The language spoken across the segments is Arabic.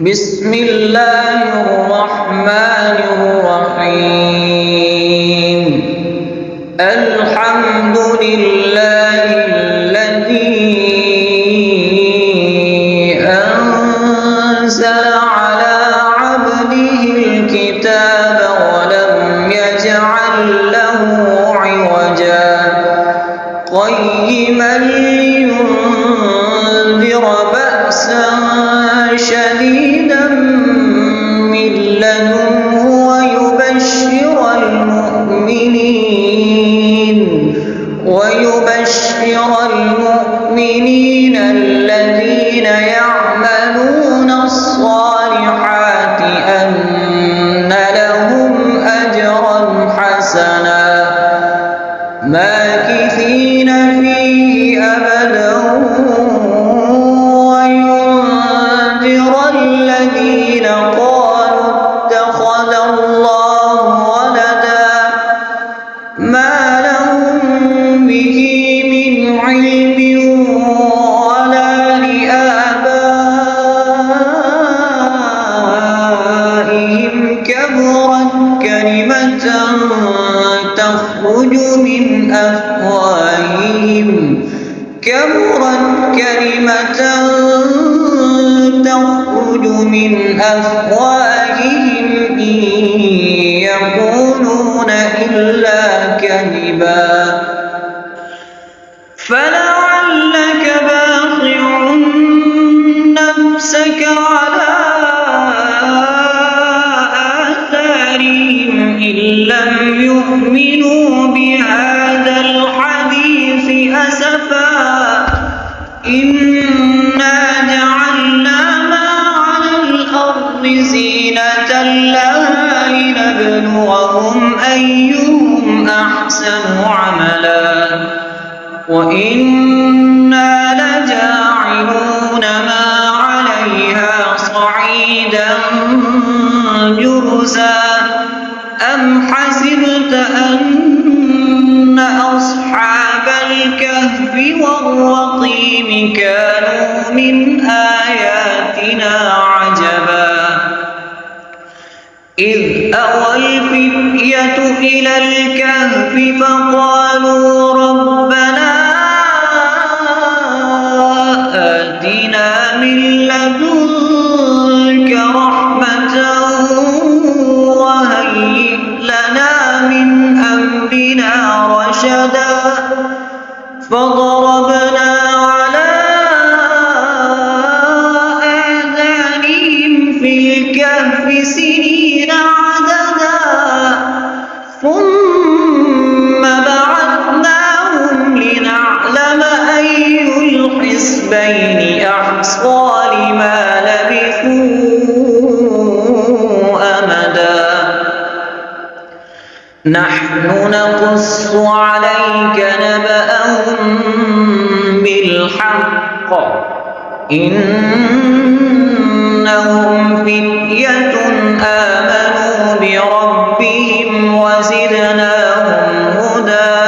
بسم الله الرحمن الرحيم. الحمد لله الذي أنزل على عبده الكتاب ولم يجعل له عوجا قيما لينذر بأسا شديدا من لدنه ويبشر المؤمنين الذين يعملون الصالحات أن لهم أجرا حسنا ماكثين فيه أبدا وينذر الذين قالوا اتخذ الله ولدا ما لهم به من علم ولا لآبائهم كبرت كلمة تخرج من أفواههم إن يقولون إلا كذبا فلعلك باخع نفسك على آثارهم إن لم يؤمنوا بهذا الحديث أسفا إنا جعلنا ما على الأرض زينة لها لنبلوهم أيهم أحسن عملا وإنا لجاعلون ما عليها صعيدا جرزا أم حسبت أن أصحاب الكهف والرقيم كانوا من آياتنا عجبا إذ أوى الفتية إلى الكهف فقالوا ربنا آتنا من لدنك رحمة وهيئ لنا من أمرنا رشدا فضربنا على آذانهم في الكهف سنين عددا ثم بعثناهم لنعلم أي الحزبين أحصى لما لبثوا أمدا نحن نقص عليك نبأهم بالحق إنهم فتية آمنوا بربهم وزدناهم هدى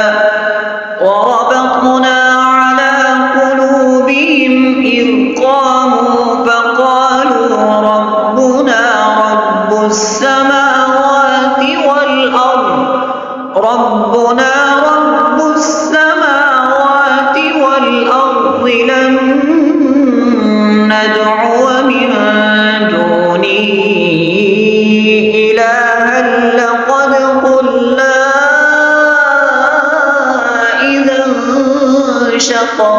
وربطنا على قلوبهم إذ قاموا فقالوا ربنا رب السماوات والأرض لن ندعو من دونه إلها لقد قلنا إذا شططا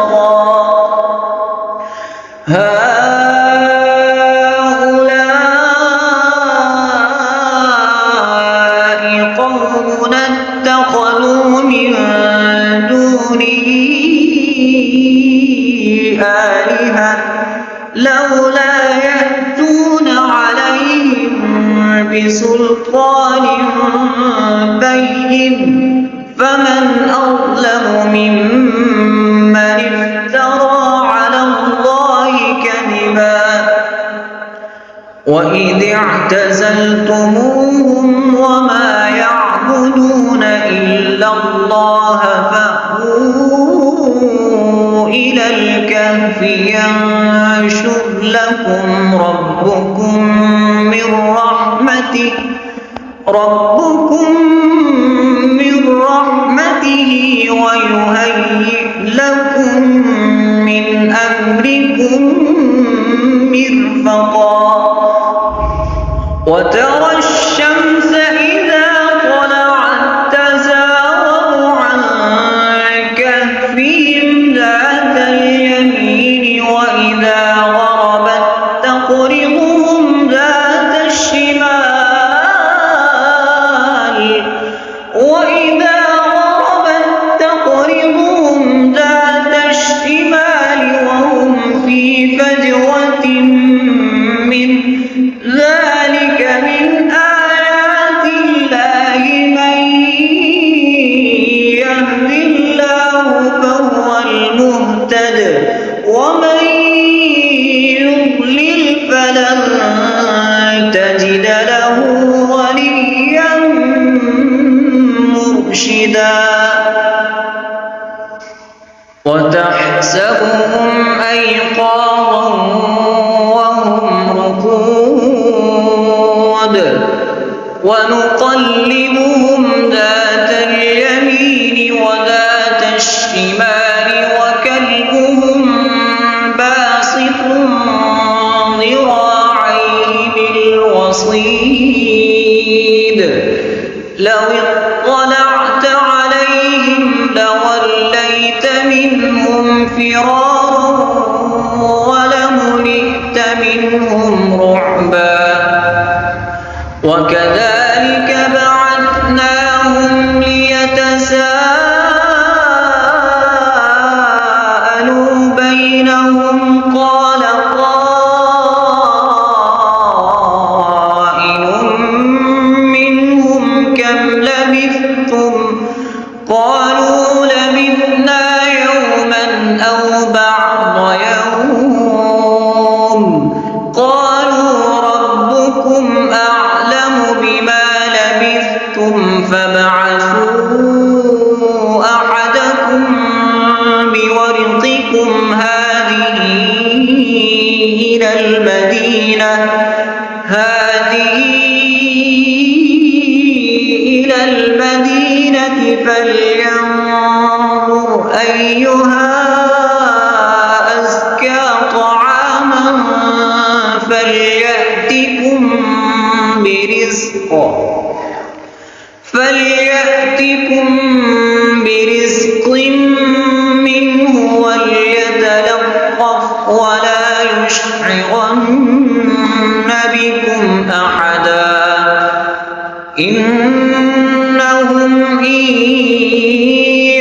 هؤلاء قومنا اتخذوا من دونه آلهة لولا يأتون عليهم بسلطان بين فمن أظلم ممن افترى على الله كذبا وإذ اعتزلتموهم وما يعبدون إلا الله فأووا إلى الكهف ينشر لكم ربكم من رحمته ويهيئ لكم من أمركم مرفقا وترى الشمس إذا طلعت تزاور عن كهفهم ذات اليمين وإذا غربت تقرضهم ذات الشمال وهم في فجوة من ذلك من آيات الله من يهد الله فهو المهتد ومن يضلل فلن تجد له وليا مرشدا وتحسبهم أيقاظا وهم رقود ونقلبهم ذات اليمين وذات الشمال وكلبهم باسط ذراعيه بالوصيد لو اطلعت عليهم لوليت منهم فرارا ولملئت منهم رعبا وكذلك بعثناهم ليتساءلوا بينهم قال قائل منهم كم لبثتم قالوا لبثنا يوما أو بعض يوم قالوا ربكم أعلم بما لبثتم فابعثوا أحدكم بورقكم هذه إلى المدينة فلينظر أيها أزكى طعاما فليأتكم برزق منه وليتلطف ولا يشعرن بكم أحدا إنهم إن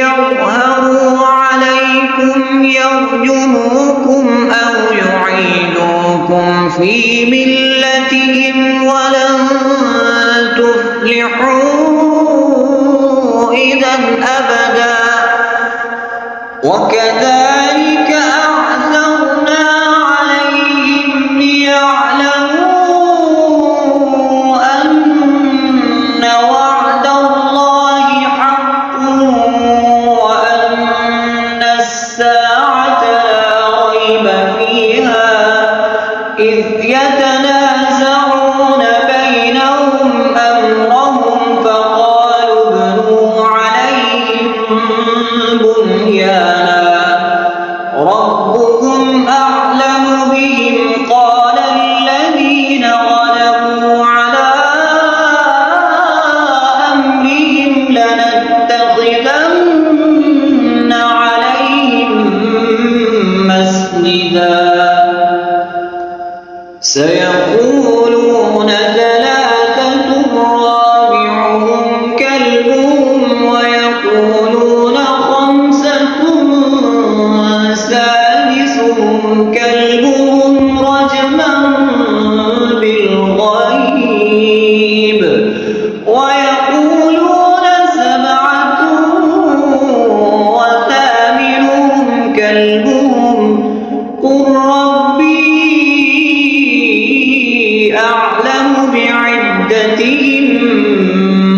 يظهروا عليكم يرجموكم أو يعيدوكم في ملتهم ولن تفلحوا إذا أبدا وكذلك أعثرنا عليهم ليعلموا أن وعد الله حق وأن الساعة لا ريب فيها إذ يتنازعون بينهم أمرهم فقالوا ابنوا عليهم بنيانا ربهم أعلم بهم قال الذين غلبوا على أمرهم لنتخذن عليهم مسجدا سيقولون ثلاثة رابعهم كلبهم ويقولون خمسة سادسهم كلبهم رجما بالغيب ويقولون سبعة وثامنهم كلبهم قل ربي أعلم بعدتهم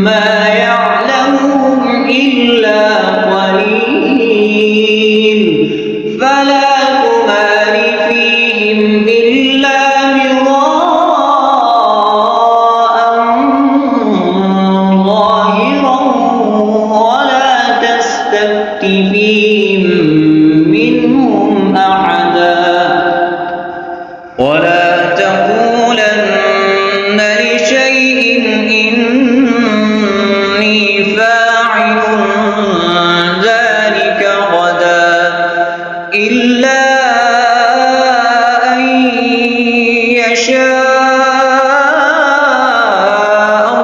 ما يعلمهم إلا قليل فلا تمار فيهم إلا ولا تقولن لشيء إني فاعل ذلك غدا إلا أن يشاء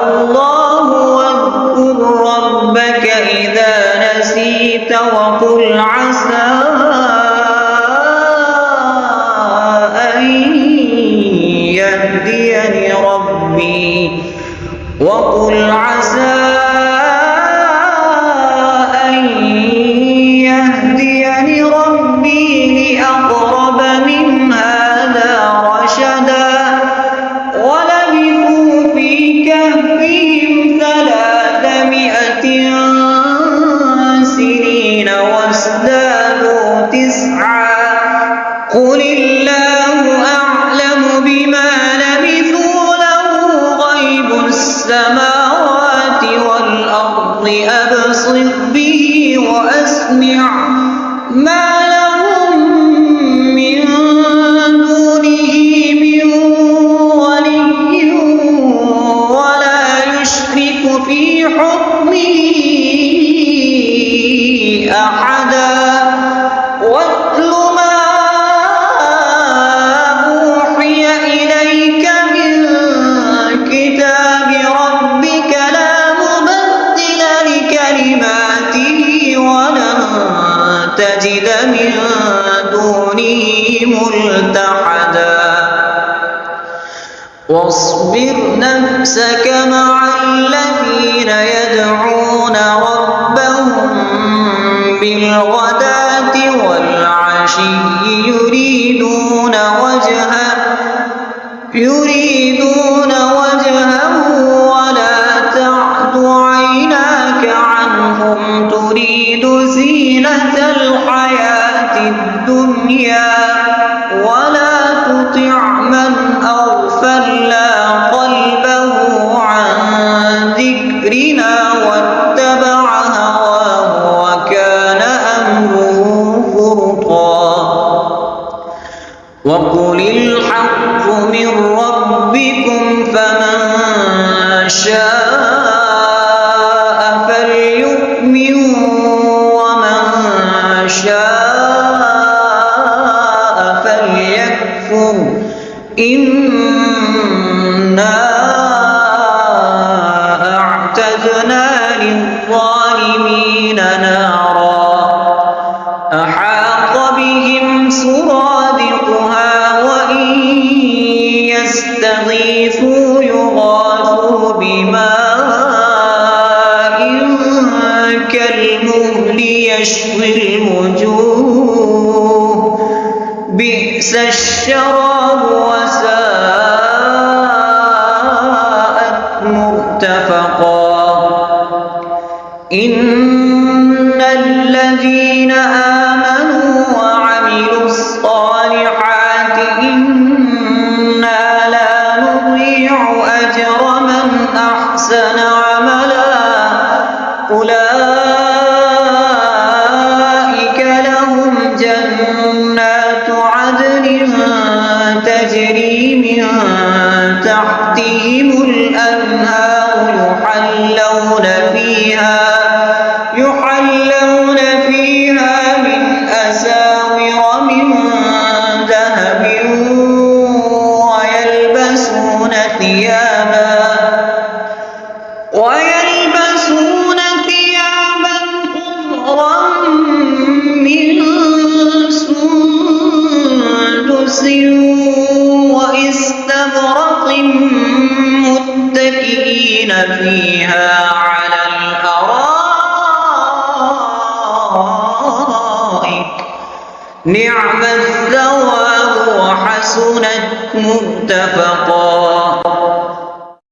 الله. واذكر ربك إذا نسيت وقل عسى أن يهديني ربي لأقرب من هذا رشدا. ولبثوا في كهفهم 300 سنين وازدادوا 9. قل الله أعلم بما لبثوا له غيب السماوات والأرض أبصر به وأسمع ما لهم من دونه من ولي ولا يشرك في حكمه أحدا. واتل ما أوحي إليك من كتاب ربك لا مبدل لكلماته ولن تجد من دونه ملتحدا. واصبر نفسك مع الذين يدعون ربهم بالغداة والعشي يريدون وجهه ولا تعد عيناك عنهم تريد زينة الحياة الدنيا. ولا تطع من أغفلنا قلبه عن ذكرنا واتبع هواه وكان أمره فرطا. وقل الحق من ربكم فمن شاء فليؤمن ومن شاء فليكفر. إنا أعتدنا للظالمين نارا أحاط بهم سرادقها وإن يستغيثوا يغاثوا بماء كالمهل يشوي الوجوه بئس الشراب وساءت مرتفقا. إن الذين آمنوا وعملوا الصالحات إنا لا نضيع أجر من أحسن عملا. أولئك لهم جنات عدن تجري من تحتهم الأنهار يحلون فيها من أساور من ذهب ويلبسون ثيابا خضرا من سندس واستبرق متكئين فيها على الأرائك نعم الثواب وحسنت مرتفقا.